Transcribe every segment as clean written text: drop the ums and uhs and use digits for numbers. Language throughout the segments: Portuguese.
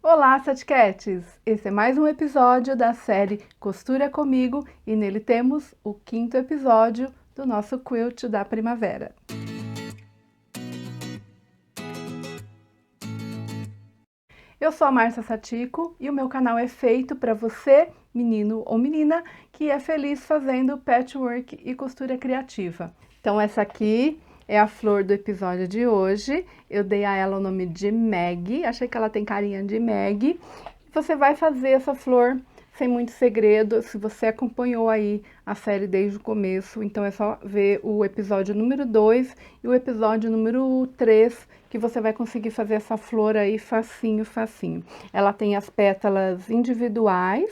Olá, Satcats! Esse é mais um episódio da série Costura Comigo e nele temos o 5º episódio do nosso quilt da primavera. Eu sou a Márcia Satico e o meu canal é feito para você, menino ou menina, que é feliz fazendo patchwork e costura criativa. Então essa aqui é a flor do episódio de hoje. Eu dei a ela o nome de Meg, achei que ela tem carinha de Meg. Você vai fazer essa flor sem muito segredo, se você acompanhou aí a série desde o começo, então é só ver o episódio número 2 e o episódio número 3, que você vai conseguir fazer essa flor aí facinho, facinho. Ela tem as pétalas individuais,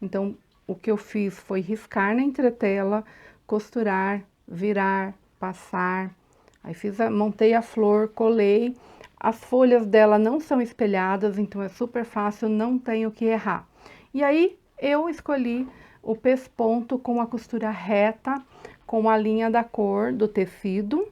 então o que eu fiz foi riscar na entretela, costurar, virar, passar, aí montei a flor, colei. As folhas dela não são espelhadas, então é super fácil, não tenho que errar. E aí, eu escolhi o pesponto com a costura reta, com a linha da cor do tecido,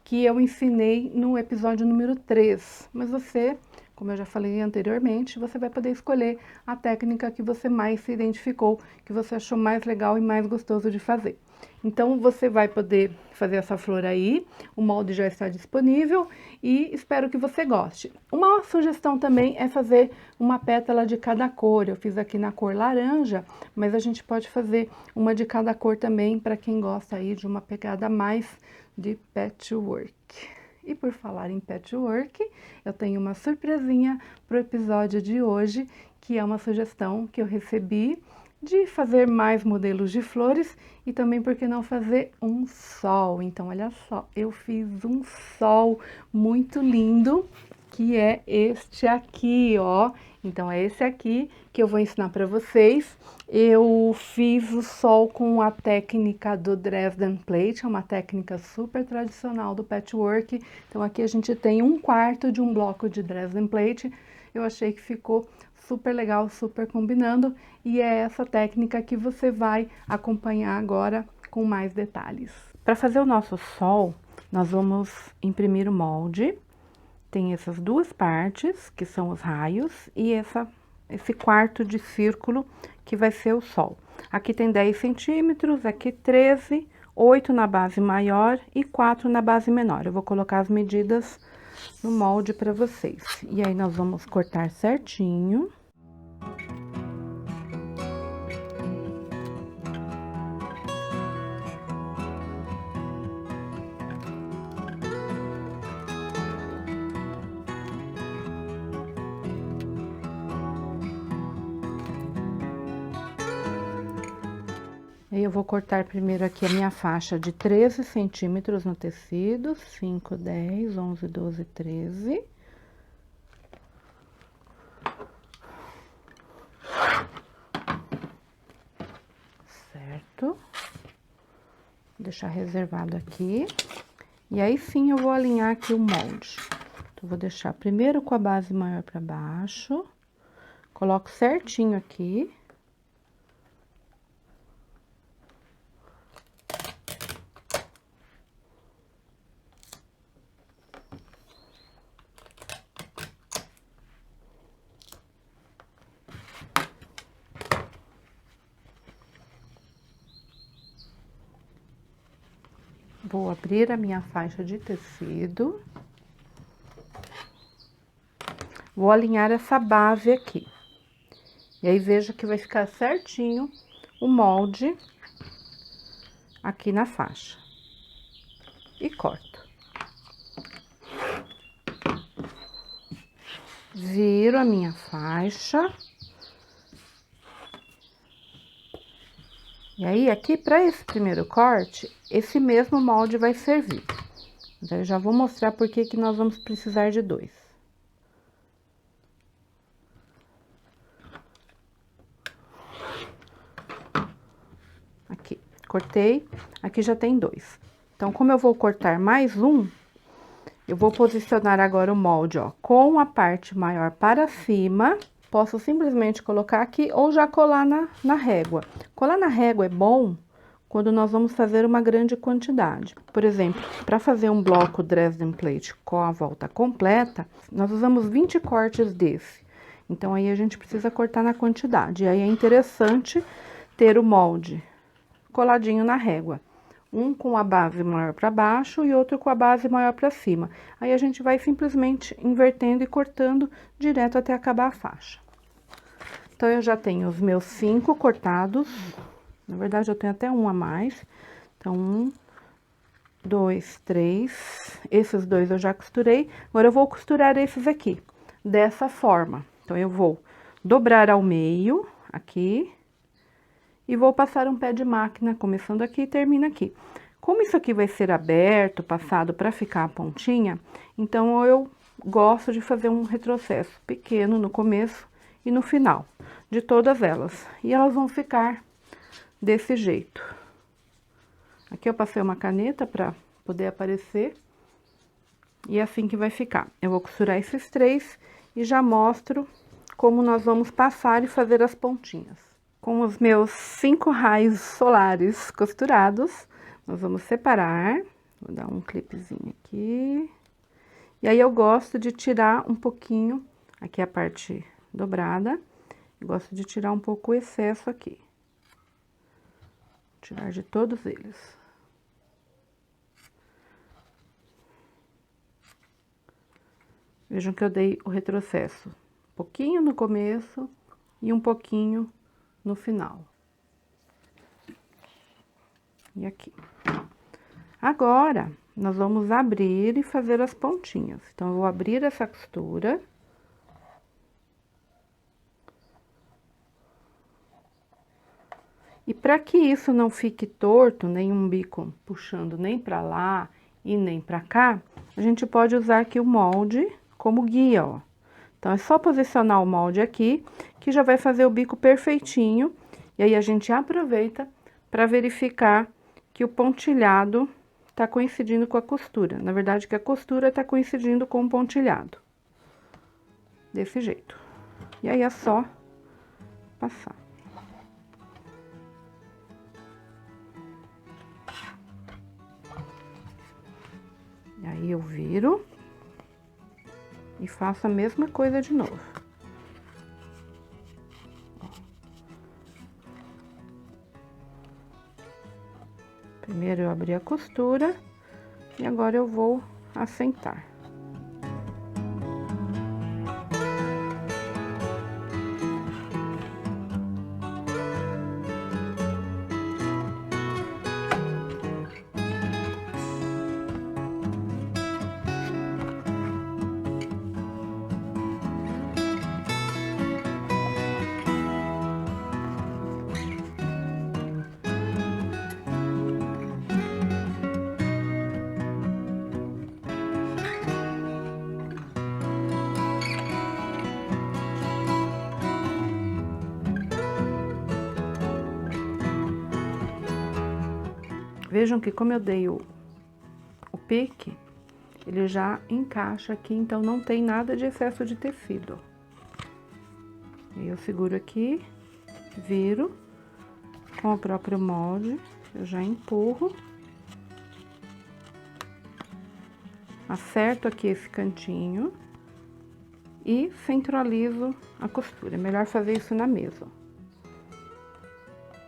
que eu ensinei no episódio número 3. Mas você, como eu já falei anteriormente, você vai poder escolher a técnica que você mais se identificou, que você achou mais legal e mais gostoso de fazer. Então, você vai poder fazer essa flor aí, o molde já está disponível e espero que você goste. Uma sugestão também é fazer uma pétala de cada cor. Eu fiz aqui na cor laranja, mas a gente pode fazer uma de cada cor também, para quem gosta aí de uma pegada mais de patchwork. E por falar em patchwork, eu tenho uma surpresinha para o episódio de hoje, que é uma sugestão que eu recebi de fazer mais modelos de flores e também, por que não, fazer um sol. Então, olha só, eu fiz um sol muito lindo, que é este aqui, ó. Então, é esse aqui que eu vou ensinar para vocês. Eu fiz o sol com a técnica do Dresden Plate, é uma técnica super tradicional do patchwork. Então, aqui a gente tem 1/4 de um bloco de Dresden Plate. Eu achei que ficou super legal, super combinando, e é essa técnica que você vai acompanhar agora com mais detalhes. Para fazer o nosso sol, nós vamos imprimir o molde. Tem essas duas partes, que são os raios, e esse quarto de círculo, que vai ser o sol. Aqui tem 10 centímetros, aqui 13, 8 na base maior e 4 na base menor. Eu vou colocar as medidas no molde para vocês. E aí, nós vamos cortar certinho. Aí, eu vou cortar primeiro aqui a minha faixa de 13 centímetros no tecido, 5, 10, 11, 12, 13. Certo? Vou deixar reservado aqui. E aí, sim, eu vou alinhar aqui o molde. Então, vou deixar primeiro com a base maior para baixo. Coloco certinho aqui. Vou abrir a minha faixa de tecido. Vou alinhar essa base aqui. E aí, veja que vai ficar certinho o molde aqui na faixa. E corto. Viro a minha faixa. E aí, aqui, para esse primeiro corte, esse mesmo molde vai servir. Então, eu já vou mostrar por que nós vamos precisar de 2. Aqui, cortei. Aqui já tem 2. Então, como eu vou cortar mais um, eu vou posicionar agora o molde, ó, com a parte maior para cima. Posso simplesmente colocar aqui ou já colar na régua. Colar na régua é bom quando nós vamos fazer uma grande quantidade. Por exemplo, para fazer um bloco Dresden Plate com a volta completa, nós usamos 20 cortes desse. Então, aí a gente precisa cortar na quantidade. E aí é interessante ter o molde coladinho na régua. Um com a base maior para baixo e outro com a base maior para cima. Aí a gente vai simplesmente invertendo e cortando direto até acabar a faixa. Então, eu já tenho os meus 5 cortados. Na verdade, eu tenho até um a mais. Então, 1, 2, 3. Esses 2 eu já costurei. Agora, eu vou costurar esses aqui, dessa forma. Então, eu vou dobrar ao meio, aqui. E vou passar um pé de máquina, começando aqui e termina aqui. Como isso aqui vai ser aberto, passado para ficar a pontinha, então eu gosto de fazer um retrocesso pequeno no começo e no final de todas elas. E elas vão ficar desse jeito. Aqui eu passei uma caneta para poder aparecer. E é assim que vai ficar. Eu vou costurar esses 3 e já mostro como nós vamos passar e fazer as pontinhas. Com os meus 5 raios solares costurados, nós vamos separar. Vou dar um clipezinho aqui. E aí eu gosto de tirar um pouquinho, aqui a parte dobrada, eu gosto de tirar um pouco o excesso aqui. Tirar de todos eles. Vejam que eu dei o retrocesso, um pouquinho no começo e um pouquinho no final. E aqui. Agora, nós vamos abrir e fazer as pontinhas. Então, eu vou abrir essa costura. E para que isso não fique torto, nenhum bico puxando nem para lá e nem para cá, a gente pode usar aqui o molde como guia, ó. Então, é só posicionar o molde aqui, que já vai fazer o bico perfeitinho. E aí, a gente aproveita para verificar que o pontilhado tá coincidindo com a costura. Na verdade, que a costura tá coincidindo com o pontilhado. Desse jeito. E aí, é só passar. E aí, eu viro e faço a mesma coisa de novo. Primeiro eu abri a costura e agora eu vou assentar. Vejam que como eu dei o pique, ele já encaixa aqui, então não tem nada de excesso de tecido. E eu seguro aqui, viro, com o próprio molde, eu já empurro. Acerto aqui esse cantinho e centralizo a costura. É melhor fazer isso na mesa.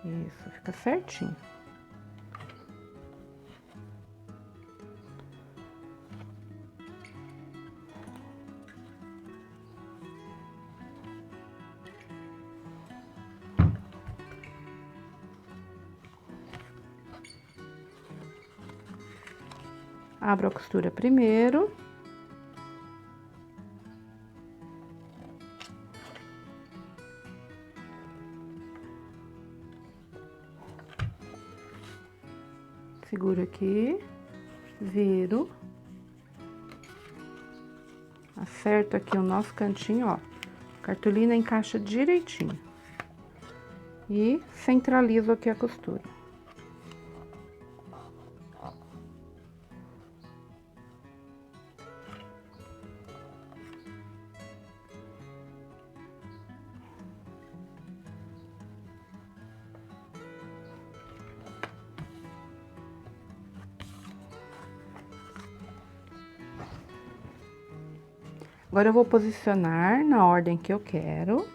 Isso, fica certinho. Abro a costura primeiro. Seguro aqui, viro. Acerto aqui o nosso cantinho, ó. A cartolina encaixa direitinho. E centralizo aqui a costura. Agora eu vou posicionar na ordem que eu quero.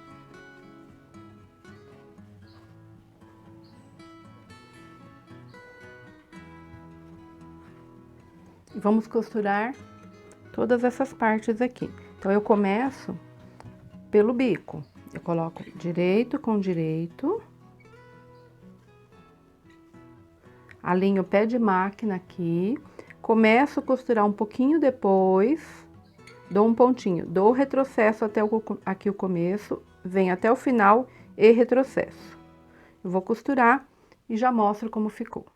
E vamos costurar todas essas partes aqui. Então, eu começo pelo bico. Eu coloco direito com direito. Alinho o pé de máquina aqui. Começo a costurar um pouquinho depois. Dou um pontinho. Dou retrocesso até aqui o começo. Venho até o final e retrocesso. Eu vou costurar e já mostro como ficou.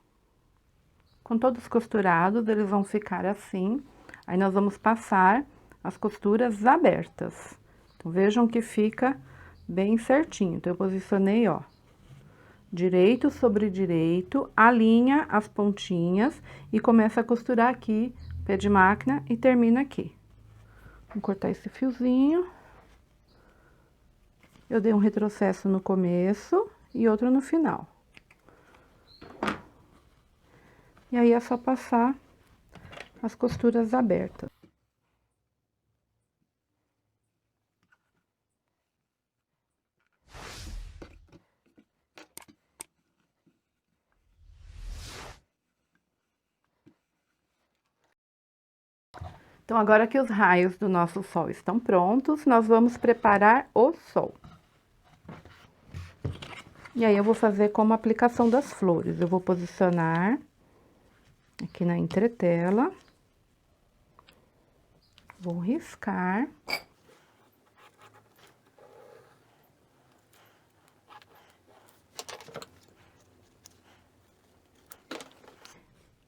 Com todos costurados, eles vão ficar assim. Aí, nós vamos passar as costuras abertas. Então, vejam que fica bem certinho. Então, eu posicionei, ó, direito sobre direito, alinha as pontinhas e começa a costurar aqui, pé de máquina, e termina aqui. Vou cortar esse fiozinho. Eu dei um retrocesso no começo e outro no final. E aí, é só passar as costuras abertas. Então, agora que os raios do nosso sol estão prontos, nós vamos preparar o sol. E aí, eu vou fazer como a aplicação das flores. Eu vou posicionar aqui na entretela. Vou riscar.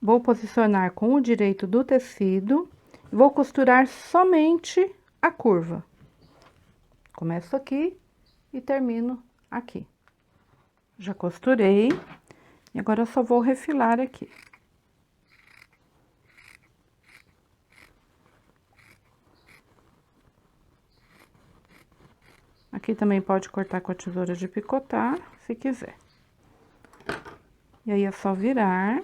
Vou posicionar com o direito do tecido. Vou costurar somente a curva. Começo aqui e termino aqui. Já costurei. E agora eu só vou refilar aqui. Aqui também pode cortar com a tesoura de picotar, se quiser. E aí, é só virar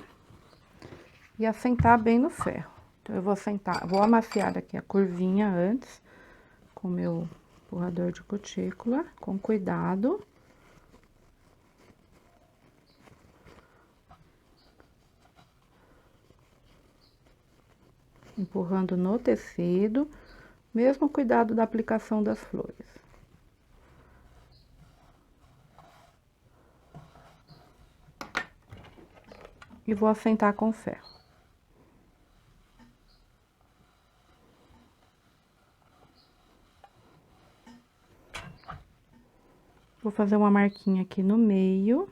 e assentar bem no ferro. Então, eu vou assentar, vou amaciar aqui a curvinha antes, com o meu empurrador de cutícula, com cuidado. Empurrando no tecido, mesmo cuidado da aplicação das flores. E vou assentar com ferro. Vou fazer uma marquinha aqui no meio.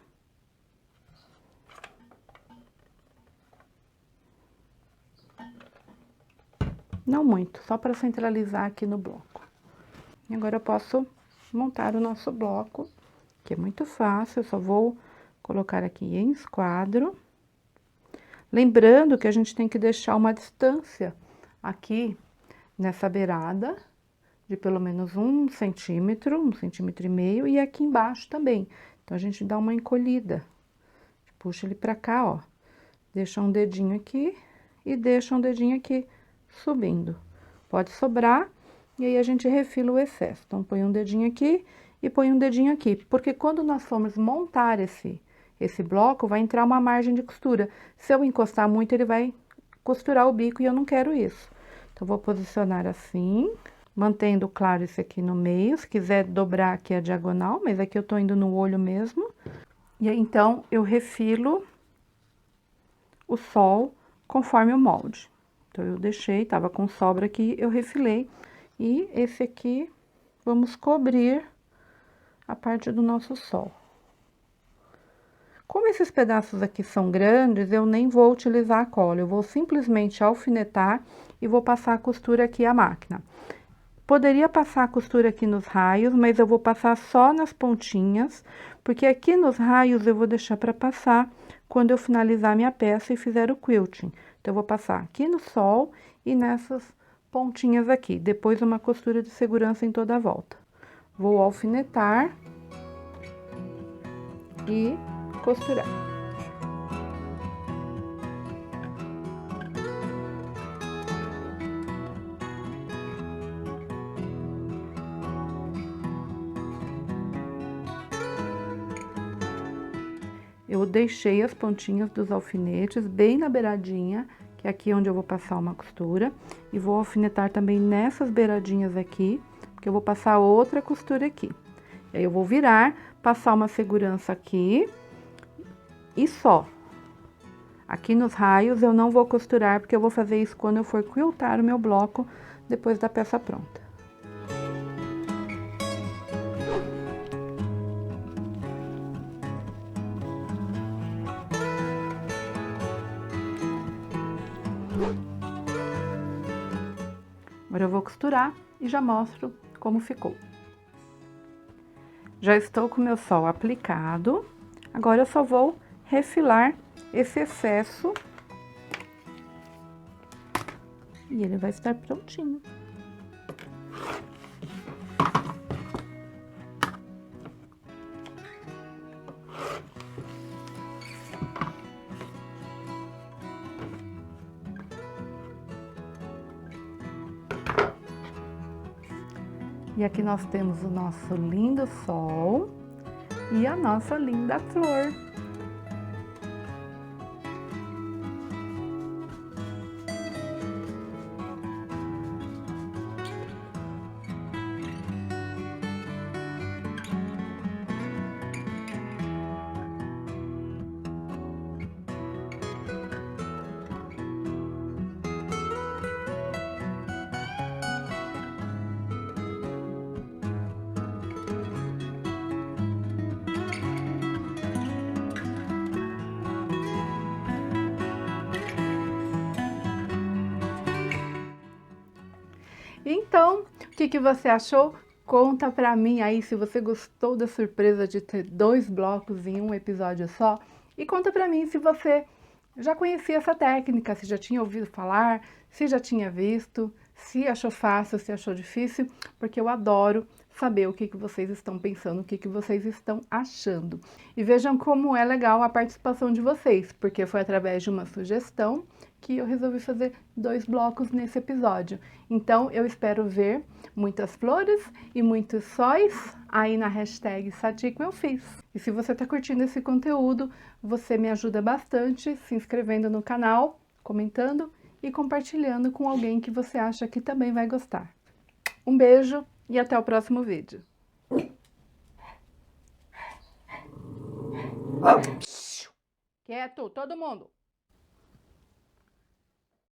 Não muito, só para centralizar aqui no bloco. E agora eu posso montar o nosso bloco, que é muito fácil, eu só vou colocar aqui em esquadro. Lembrando que a gente tem que deixar uma distância aqui nessa beirada, de pelo menos 1 centímetro, 1,5 centímetros, e aqui embaixo também. Então, a gente dá uma encolhida, puxa ele pra cá, ó. Deixa um dedinho aqui e deixa um dedinho aqui subindo. Pode sobrar, e aí a gente refila o excesso. Então, põe um dedinho aqui e põe um dedinho aqui, porque quando nós formos montar esse bloco, vai entrar uma margem de costura. Se eu encostar muito, ele vai costurar o bico e eu não quero isso. Então, vou posicionar assim, mantendo claro esse aqui no meio. Se quiser dobrar aqui a diagonal, mas aqui eu tô indo no olho mesmo. E aí, então, eu refilo o sol conforme o molde. Então, eu deixei, tava com sobra aqui, eu refilei. E esse aqui, vamos cobrir a parte do nosso sol. Como esses pedaços aqui são grandes, eu nem vou utilizar a cola, eu vou simplesmente alfinetar e vou passar a costura aqui à máquina. Poderia passar a costura aqui nos raios, mas eu vou passar só nas pontinhas, porque aqui nos raios eu vou deixar para passar quando eu finalizar minha peça e fizer o quilting. Então, eu vou passar aqui no sol e nessas pontinhas aqui, depois uma costura de segurança em toda a volta. Vou alfinetar e costurar. eu deixei as pontinhas dos alfinetes bem na beiradinha, que é aqui onde eu vou passar uma costura, e vou alfinetar também nessas beiradinhas aqui, porque eu vou passar outra costura aqui. E aí eu vou virar, passar uma segurança aqui e só. Aqui nos raios eu não vou costurar, porque eu vou fazer isso quando eu for quiltar o meu bloco, depois da peça pronta. Agora eu vou costurar e já mostro como ficou. Já estou com o meu sol aplicado, agora eu só vou refilar esse excesso e ele vai estar prontinho. E aqui nós temos o nosso lindo sol e a nossa linda flor. Então, o que você achou? Conta pra mim aí se você gostou da surpresa de ter 2 blocos em um episódio só. E conta pra mim se você já conhecia essa técnica, se já tinha ouvido falar, se já tinha visto, se achou fácil, se achou difícil, porque eu adoro saber o que vocês estão pensando, o que vocês estão achando. E vejam como é legal a participação de vocês, porque foi através de uma sugestão que eu resolvi fazer 2 blocos nesse episódio. Então, eu espero ver muitas flores e muitos sóis aí na hashtag Satiko eu fiz. E se você está curtindo esse conteúdo, você me ajuda bastante se inscrevendo no canal, comentando e compartilhando com alguém que você acha que também vai gostar. Um beijo e até o próximo vídeo. Quieto, todo mundo!